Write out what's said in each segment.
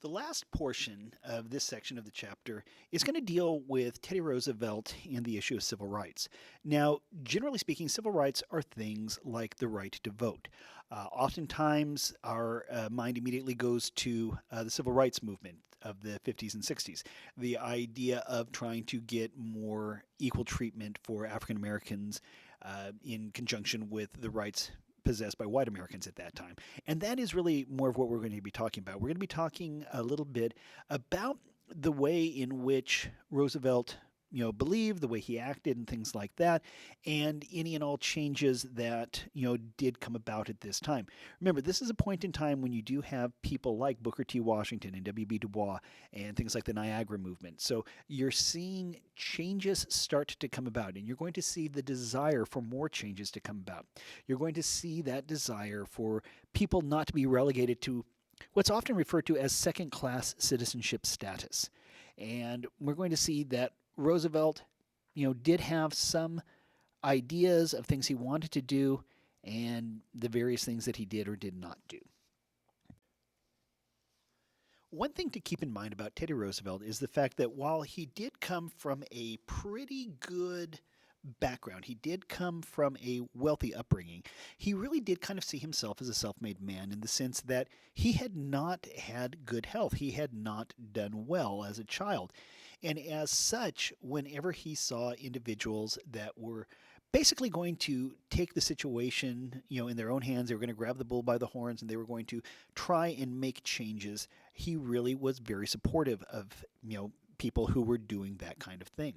The last portion of this section of the chapter is going to deal with Teddy Roosevelt and the issue of civil rights. Now, generally speaking, civil rights are things like the right to vote. Oftentimes, our mind immediately goes to the civil rights movement of the 50s and 60s. The idea of trying to get more equal treatment for African Americans in conjunction with the rights possessed by white Americans at that time. And that is really more of what we're going to be talking about. We're going to be talking a little bit about the way in which Roosevelt believed, the way he acted and things like that, and any and all changes that, did come about at this time. Remember, this is a point in time when you do have people like Booker T. Washington and W.B. Du Bois and things like the Niagara movement. So you're seeing changes start to come about, and you're going to see the desire for more changes to come about. You're going to see that desire for people not to be relegated to what's often referred to as second-class citizenship status. And we're going to see that Roosevelt, did have some ideas of things he wanted to do and the various things that he did or did not do. One thing to keep in mind about Teddy Roosevelt is the fact that while he did come from a pretty good background, he did come from a wealthy upbringing, he really did kind of see himself as a self-made man in the sense that he had not had good health. He had not done well as a child. And as such, whenever he saw individuals that were basically going to take the situation, in their own hands, they were going to grab the bull by the horns and they were going to try and make changes, he really was very supportive of, people who were doing that kind of thing.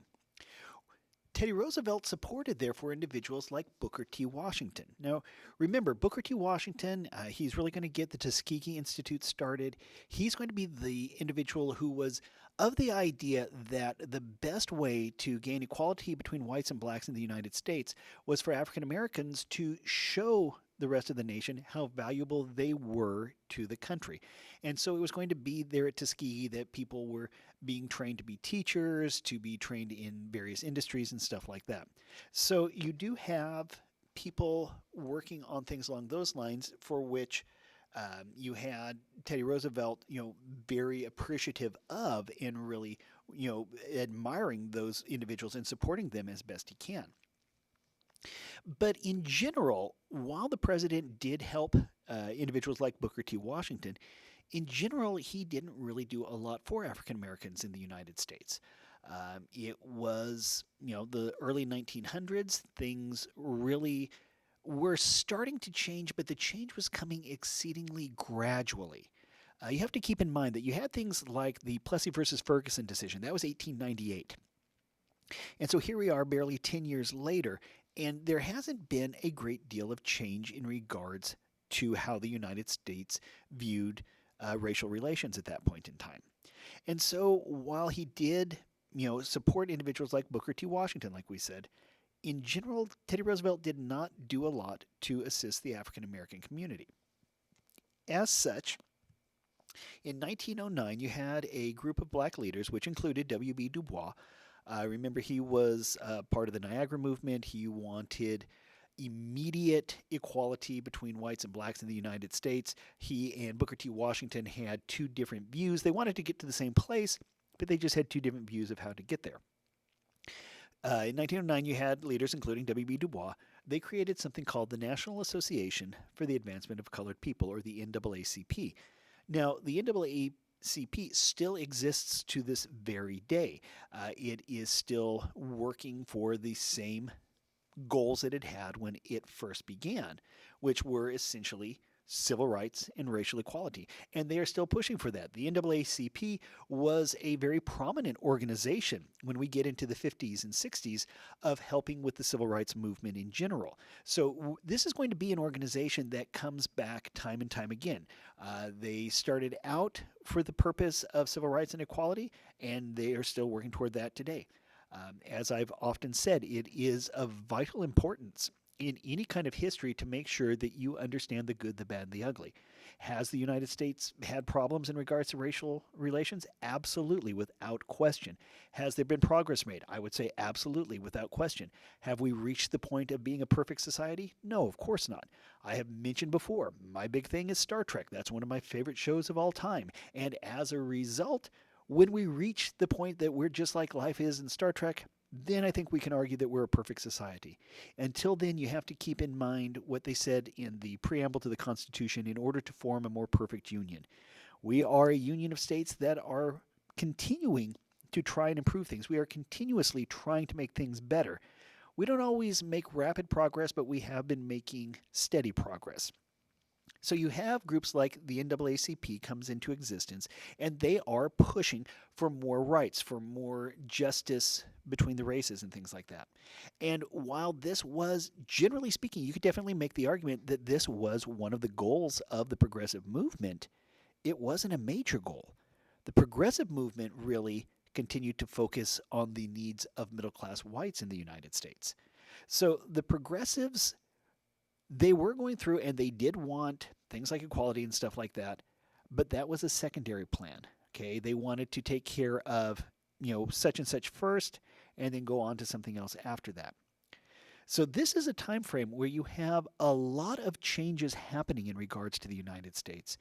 Teddy Roosevelt supported, therefore, individuals like Booker T. Washington. Now, remember, Booker T. Washington, he's really going to get the Tuskegee Institute started. He's going to be the individual who was of the idea that the best way to gain equality between whites and blacks in the United States was for African Americans to show the rest of the nation how valuable they were to the country. And so it was going to be there at Tuskegee that people were being trained to be teachers, to be trained in various industries and stuff like that. So you do have people working on things along those lines for which you had Teddy Roosevelt, very appreciative of and really, admiring those individuals and supporting them as best he can. But in general, while the president did help individuals like Booker T. Washington, in general, he didn't really do a lot for African Americans in the United States. It was, the early 1900s, things really were starting to change, but the change was coming exceedingly gradually. You have to keep in mind that you had things like the Plessy versus Ferguson decision. That was 1898. And so here we are barely 10 years later, and there hasn't been a great deal of change in regards to how the United States viewed racial relations at that point in time. And so while he did, support individuals like Booker T. Washington, like we said, in general, Teddy Roosevelt did not do a lot to assist the African American community. As such, in 1909, you had a group of black leaders, which included W.B. Du Bois. Remember, he was part of the Niagara movement. He wanted immediate equality between whites and blacks in the United States. He and Booker T. Washington had two different views. They wanted to get to the same place, but they just had two different views of how to get there. In 1909, you had leaders including W.B. Du Bois. They created something called the National Association for the Advancement of Colored People, or the NAACP. Now, the NAACP still exists to this very day. It is still working for the same goals that it had when it first began, which were essentially civil rights and racial equality. And they are still pushing for that. The NAACP was a very prominent organization when we get into the 50s and 60s of helping with the civil rights movement in general. So this is going to be an organization that comes back time and time again. They started out for the purpose of civil rights and equality, and they are still working toward that today. As I've often said, it is of vital importance in any kind of history to make sure that you understand the good, the bad, and the ugly. Has the United States had problems in regards to racial relations? Absolutely, without question. Has there been progress made? I would say absolutely, without question. Have we reached the point of being a perfect society? No, of course not. I have mentioned before, my big thing is Star Trek. That's one of my favorite shows of all time. And as a result, when we reach the point that we're just like life is in Star Trek, then I think we can argue that we're a perfect society. Until then, you have to keep in mind what they said in the preamble to the Constitution in order to form a more perfect union. We are a union of states that are continuing to try and improve things. We are continuously trying to make things better. We don't always make rapid progress, but we have been making steady progress. So you have groups like the NAACP comes into existence, and they are pushing for more rights, for more justice between the races and things like that. And while this was, generally speaking, you could definitely make the argument that this was one of the goals of the progressive movement, it wasn't a major goal. The progressive movement really continued to focus on the needs of middle class whites in the United States. So the progressives, they were going through and they did want things like equality and stuff like that, but that was a secondary plan. Okay, they wanted to take care of, such and such first and then go on to something else after that. So this is a time frame where you have a lot of changes happening in regards to the United States.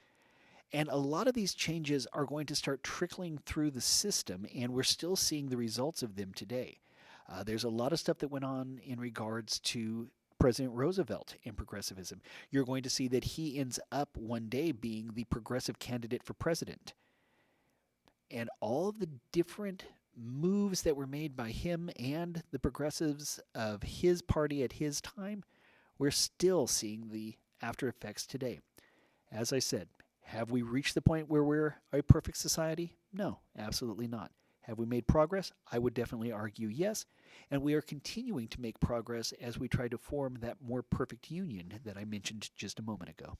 And a lot of these changes are going to start trickling through the system, and we're still seeing the results of them today. There's a lot of stuff that went on in regards to President Roosevelt and progressivism. You're going to see that he ends up one day being the progressive candidate for president. And all of the different moves that were made by him and the progressives of his party at his time, we're still seeing the after effects today. As I said, have we reached the point where we're a perfect society? No, absolutely not. Have we made progress? I would definitely argue yes. And we are continuing to make progress as we try to form that more perfect union that I mentioned just a moment ago.